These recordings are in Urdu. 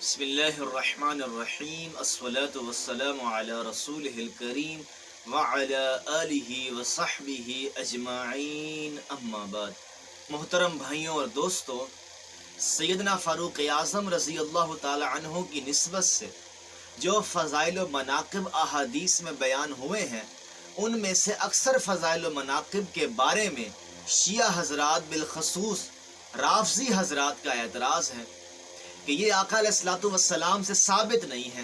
بسم اللہ الرحمن الرحیم الصلاة والسلام علی رسولہ الکریم وعلی آلہ وصحبہ اجمعین اما بعد۔ محترم بھائیوں اور دوستوں، سیدنا فاروق اعظم رضی اللہ تعالی عنہ کی نسبت سے جو فضائل و مناقب احادیث میں بیان ہوئے ہیں، ان میں سے اکثر فضائل و مناقب کے بارے میں شیعہ حضرات بالخصوص رافضی حضرات کا اعتراض ہے کہ یہ آقا علیہ الصلوۃ والسلام سے ثابت نہیں ہے۔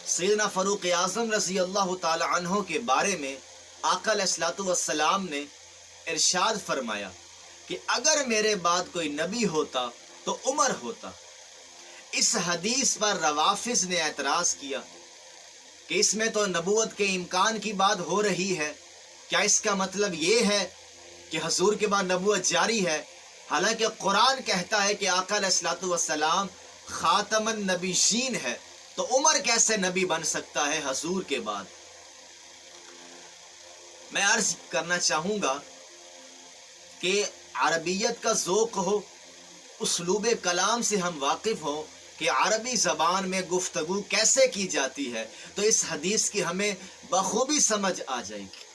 سیدنا فاروق اعظم رضی اللہ تعالی عنہ کے بارے میں آقا علیہ الصلوۃ والسلام نے ارشاد فرمایا کہ اگر میرے بعد کوئی نبی ہوتا تو عمر ہوتا۔ اس حدیث پر روافض نے اعتراض کیا کہ اس میں تو نبوت کے امکان کی بات ہو رہی ہے، کیا اس کا مطلب یہ ہے کہ حضور کے بعد نبوت جاری ہے؟ حالانکہ قرآن کہتا ہے کہ آقا علیہ الصلوۃ والسلام خاتم النبیین ہے، تو عمر کیسے نبی بن سکتا ہے حضور کے بعد؟ میں عرض کرنا چاہوں گا کہ عربیت کا ذوق ہو، اسلوب کلام سے ہم واقف ہوں کہ عربی زبان میں گفتگو کیسے کی جاتی ہے، تو اس حدیث کی ہمیں بخوبی سمجھ آ جائے گی۔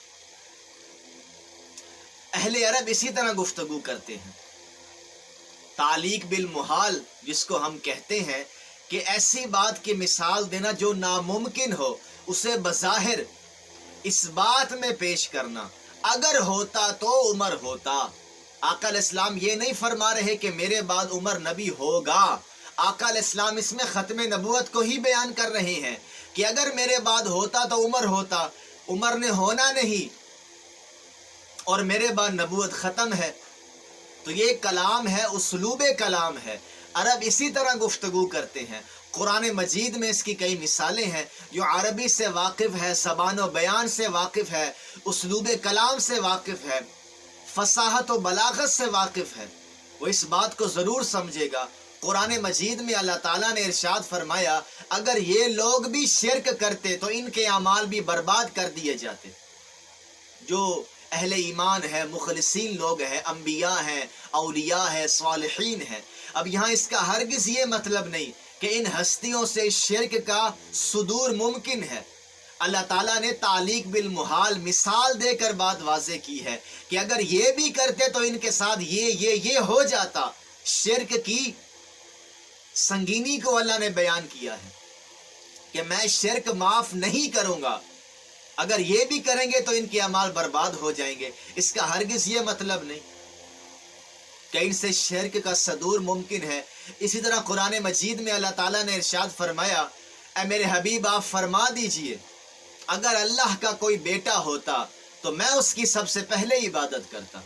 اہل عرب اسی طرح گفتگو کرتے ہیں۔ تعلیق بالمحال جس کو ہم کہتے ہیں کہ ایسی بات کی مثال دینا جو ناممکن ہو، اسے بظاہر اس بات میں پیش کرنا، اگر ہوتا تو عمر ہوتا۔ آقا علیہ السلام یہ نہیں فرما رہے کہ میرے بعد عمر نبی ہوگا، آقا علیہ السلام اس میں ختم نبوت کو ہی بیان کر رہے ہیں کہ اگر میرے بعد ہوتا تو عمر ہوتا، عمر نے ہونا نہیں اور میرے بعد نبوت ختم ہے۔ تو یہ کلام ہے، اسلوب کلام ہے۔ عرب اسی طرح گفتگو کرتے ہیں۔ قرآن مجید میں اس کی کئی مثالیں ہیں۔ جو عربی سے واقف ہے، زبان و بیان سے واقف ہے، اسلوب کلام سے واقف ہے، فصاحت و بلاغت سے واقف ہے، وہ اس بات کو ضرور سمجھے گا۔ قرآن مجید میں اللہ تعالیٰ نے ارشاد فرمایا اگر یہ لوگ بھی شرک کرتے تو ان کے اعمال بھی برباد کر دیے جاتے۔ جو اہل ایمان ہے، مخلصین لوگ ہیں، انبیاء ہیں، اولیاء ہیں، صالحین ہیں۔ اب یہاں اس کا ہرگز یہ مطلب نہیں کہ ان ہستیوں سے شرک کا صدور ممکن ہے۔ اللہ تعالیٰ نے تعلیق بالمحال مثال دے کر بات واضح کی ہے کہ اگر یہ بھی کرتے تو ان کے ساتھ یہ ہو جاتا۔ شرک کی سنگینی کو اللہ نے بیان کیا ہے کہ میں شرک معاف نہیں کروں گا، اگر یہ بھی کریں گے تو ان کے اعمال برباد ہو جائیں گے۔ اس کا ہرگز یہ مطلب نہیں کہ ان سے شرک کا صدور ممکن ہے۔ اسی طرح قرآن مجید میں اللہ تعالیٰ نے ارشاد فرمایا اے میرے حبیب آپ فرما دیجئے اگر اللہ کا کوئی بیٹا ہوتا تو میں اس کی سب سے پہلے عبادت کرتا۔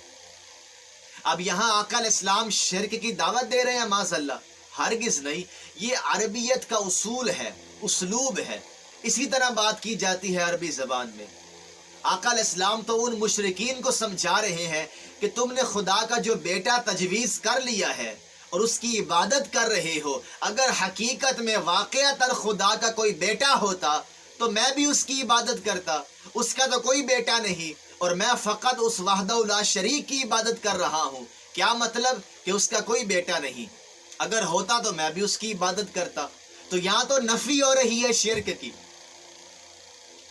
اب یہاں آقا علیہ السلام شرک کی دعوت دے رہے ہیں؟ معاذ اللہ، ہرگز نہیں۔ یہ عربیت کا اصول ہے، اسلوب ہے، اسی طرح بات کی جاتی ہے عربی زبان میں۔ آقا علیہ السلام تو ان مشرکین کو سمجھا رہے ہیں کہ تم نے خدا کا جو بیٹا تجویز کر لیا ہے اور اس کی عبادت کر رہے ہو، اگر حقیقت میں واقعتاً خدا کا کوئی بیٹا ہوتا تو میں بھی اس کی عبادت کرتا۔ اس کا تو کوئی بیٹا نہیں اور میں فقط اس وحدہ لا شریک کی عبادت کر رہا ہوں۔ کیا مطلب کہ اس کا کوئی بیٹا نہیں؟ اگر ہوتا تو میں بھی اس کی عبادت کرتا۔ تو یہاں تو نفی ہو رہی ہے شرک کی۔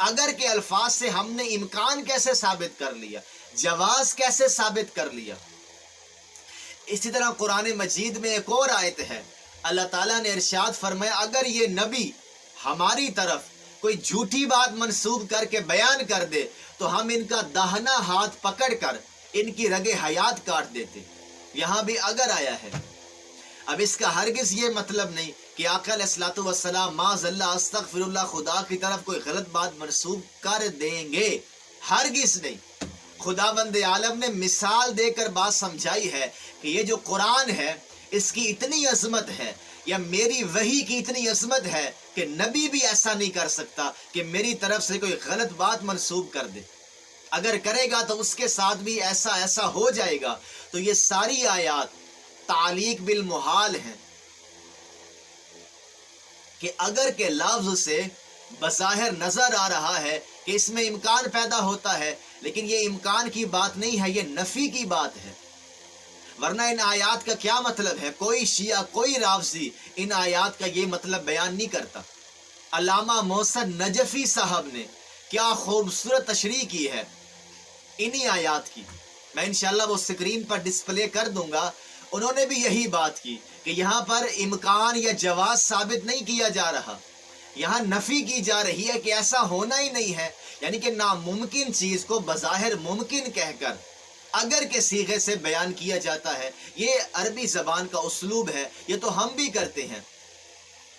اگر کے الفاظ سے ہم نے امکان کیسے ثابت کر لیا، جواز کیسے ثابت کر لیا؟ اسی طرح قرآن مجید میں ایک اور آیت ہے، اللہ تعالیٰ نے ارشاد فرمایا اگر یہ نبی ہماری طرف کوئی جھوٹی بات منسوب کر کے بیان کر دے تو ہم ان کا داہنا ہاتھ پکڑ کر ان کی رگ حیات کاٹ دیتے۔ یہاں بھی اگر آیا ہے۔ اب اس کا ہرگز یہ مطلب نہیں کہ آقا علیہ الصلوۃ والسلام معاذ اللہ استغفر اللہ خدا کی طرف کوئی غلط بات منسوب کر دیں گے، ہرگز نہیں۔ خداوند عالم نے مثال دے کر بات سمجھائی ہے کہ یہ جو قرآن ہے اس کی اتنی عظمت ہے، یا میری وحی کی اتنی عظمت ہے کہ نبی بھی ایسا نہیں کر سکتا کہ میری طرف سے کوئی غلط بات منسوب کر دے۔ اگر کرے گا تو اس کے ساتھ بھی ایسا ہو جائے گا۔ تو یہ ساری آیات تعلیق بالمحال ہیں کہ اگر کے لفظ سے بظاہر نظر آ رہا ہے کہ اس میں امکان پیدا ہوتا ہے، لیکن یہ امکان کی بات نہیں ہے، یہ نفی کی بات ہے۔ ورنہ ان آیات کا کیا مطلب ہے؟ کوئی شیعہ کوئی رافضی ان آیات کا یہ مطلب بیان نہیں کرتا۔ علامہ محسن نجفی صاحب نے کیا خوبصورت تشریح کی ہے انہی آیات کی، میں انشاءاللہ وہ سکرین پر ڈسپلے کر دوں گا۔ انہوں نے بھی یہی بات کی کہ یہاں پر امکان یا جواز ثابت نہیں کیا جا رہا، یہاں نفی کی جا رہی ہے کہ ایسا ہونا ہی نہیں ہے، یعنی کہ ناممکن چیز کو بظاہر ممکن کہہ کر اگر کے صیغے سے بیان کیا جاتا ہے۔ یہ عربی زبان کا اسلوب ہے، یہ تو ہم بھی کرتے ہیں،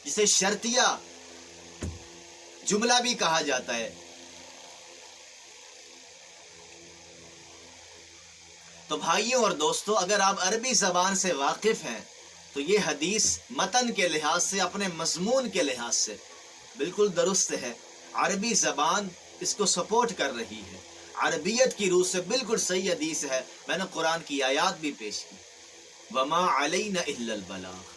جسے شرطیہ جملہ بھی کہا جاتا ہے۔ تو بھائیوں اور دوستو، اگر آپ عربی زبان سے واقف ہیں تو یہ حدیث متن کے لحاظ سے، اپنے مضمون کے لحاظ سے بالکل درست ہے۔ عربی زبان اس کو سپورٹ کر رہی ہے، عربیت کی روح سے بالکل صحیح حدیث ہے۔ میں نے قرآن کی آیات بھی پیش کی، وَمَا عَلَيْنَا إِلَّا الْبَلَاغُ۔